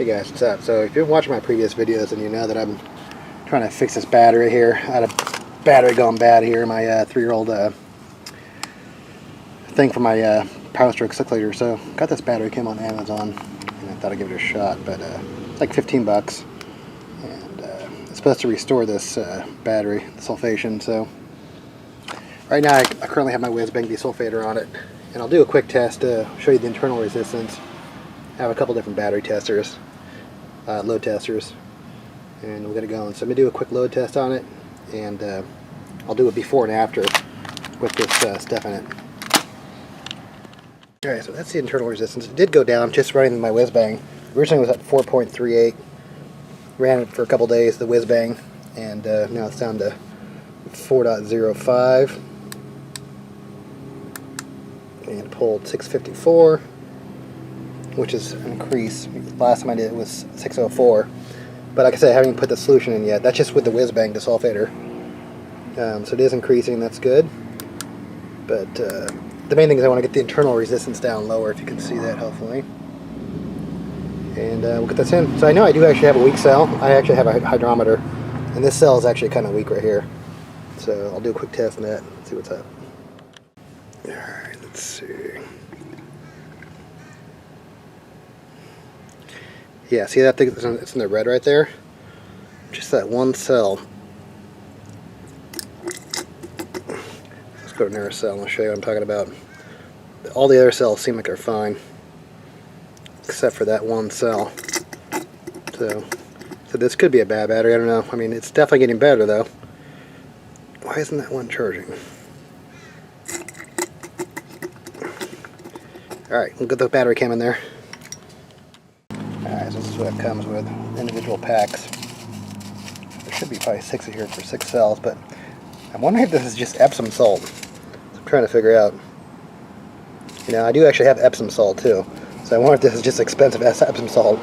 Hey guys, what's up? So if you've been watching my previous videos, then you know that I'm trying to fix this battery here. I had a battery gone bad here, my 3-year-old thing for my Power Stroke 6 liter. So got this battery, came on Amazon, and I thought I'd give it a shot, but it's like 15 bucks. And it's supposed to restore this battery, the sulfation. So right now I currently have my whiz-bang desulfator on it, and I'll do a quick test to show you the internal resistance. I have a couple different battery testers, load testers, and we'll get it going. So I'm going to do a quick load test on it, and I'll do it before and after with this stuff in it. Alright, so that's the internal resistance. It did go down just running my whiz-bang. Originally it was at 4.38. Ran it for a couple days, the whiz-bang, and now it's down to 4.05. And pulled 654. Which is an increase. Last time I did it was 604. But like I said, I haven't put the solution in yet. That's just with the whiz-bang desulfator. So it is increasing, that's good. But the main thing is I want to get the internal resistance down lower, if you can see that, hopefully. And we'll get this in. So I know I do actually have a weak cell. I actually have a hydrometer. And this cell is actually kind of weak right here. So I'll do a quick test on that and see what's up. Alright, let's see. Yeah, see that thing? It's in the red right there? Just that one cell. Let's go to another cell and I'll show you what I'm talking about. All the other cells seem like they're fine, except for that one cell. So this could be a bad battery, I don't know. I mean, it's definitely getting better though. Why isn't that one charging? Alright, we'll get the battery cam in there. Alright, so this is what it comes with, individual packs. There should be probably 6 in here for 6 cells, but I'm wondering if this is just Epsom salt. So I'm trying to figure out. You know, I do actually have Epsom salt too, so I wonder if this is just expensive Epsom salt.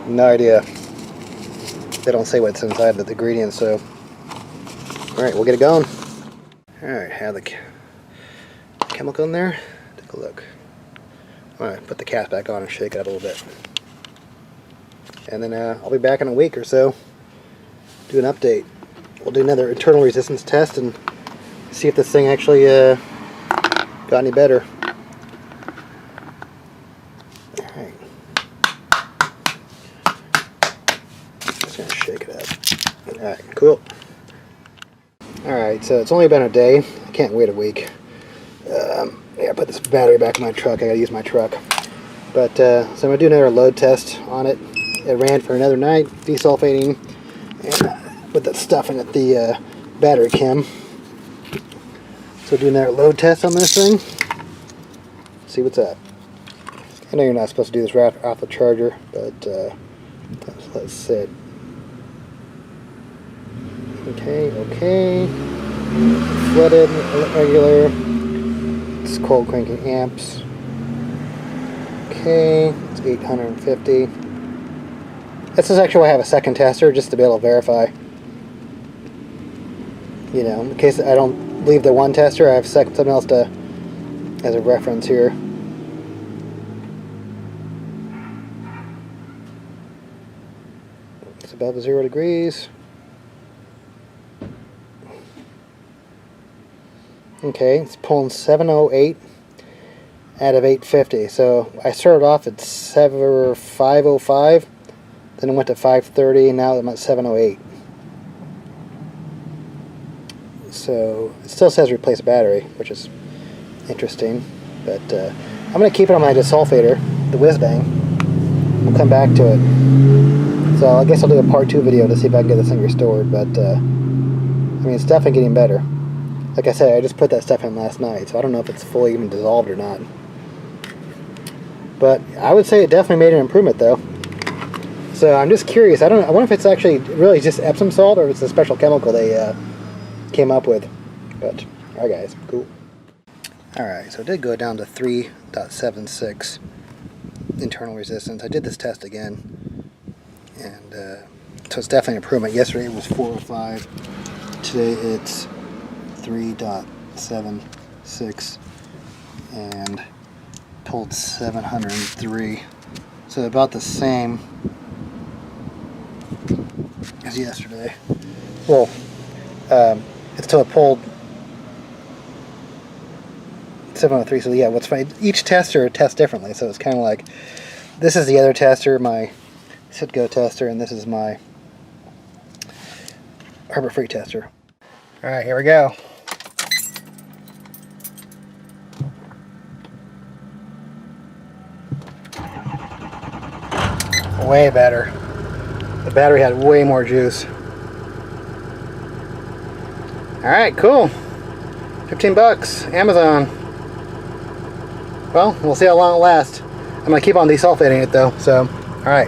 No idea. They don't say what's inside the ingredients, so. Alright, we'll get it going. Alright, have the chemical in there. Take a look. Alright, put the cap back on and shake it up a little bit. And then I'll be back in a week or so, do an update. We'll do another internal resistance test and see if this thing actually got any better. Alright. Just gonna shake it up. Alright, cool. Alright, so it's only been a day. I can't wait a week. Yeah, I put this battery back in my truck. I gotta use my truck. But, so I'm gonna do another load test on it. It ran for another night, desulfating, and put that stuff in at the battery chem. So do another load test on this thing. See what's up. I know you're not supposed to do this right off the charger, but let's sit. Okay. Flooded, regular. It's cold cranking amps. Okay, it's 850. This is actually why I have a second tester, just to be able to verify. You know, in case I don't leave the one tester, I have something else to as a reference here. It's above 0 degrees. Okay, it's pulling 708 out of 850. So I started off at 505. Then it went to 530, and now I'm at 708. So it still says replace battery, which is interesting. But I'm going to keep it on my desulfator, the whiz-bang. We'll come back to it. So I guess I'll do a part 2 video to see if I can get this thing restored. But I mean, it's definitely getting better. Like I said, I just put that stuff in last night, so I don't know if it's fully even dissolved or not. But I would say it definitely made an improvement, though. So I'm just curious. I wonder if it's actually really just Epsom salt or if it's a special chemical they came up with. But alright, guys, cool. Alright, so it did go down to 3.76 internal resistance. I did this test again, and so it's definitely an improvement. Yesterday it was 405. Today it's 3.76 and pulled 703. So about the same. was yesterday. Well, until it pulled 703. So yeah, what's funny, each tester tests differently. So it's kind of like, this is the other tester, my Citgo tester, and this is my Harbor Freight tester. All right, here we go. Way better. The battery had way more juice. Alright, cool. 15 bucks, Amazon. Well, we'll see how long it lasts. I'm going to keep on desulfating it though, so, alright.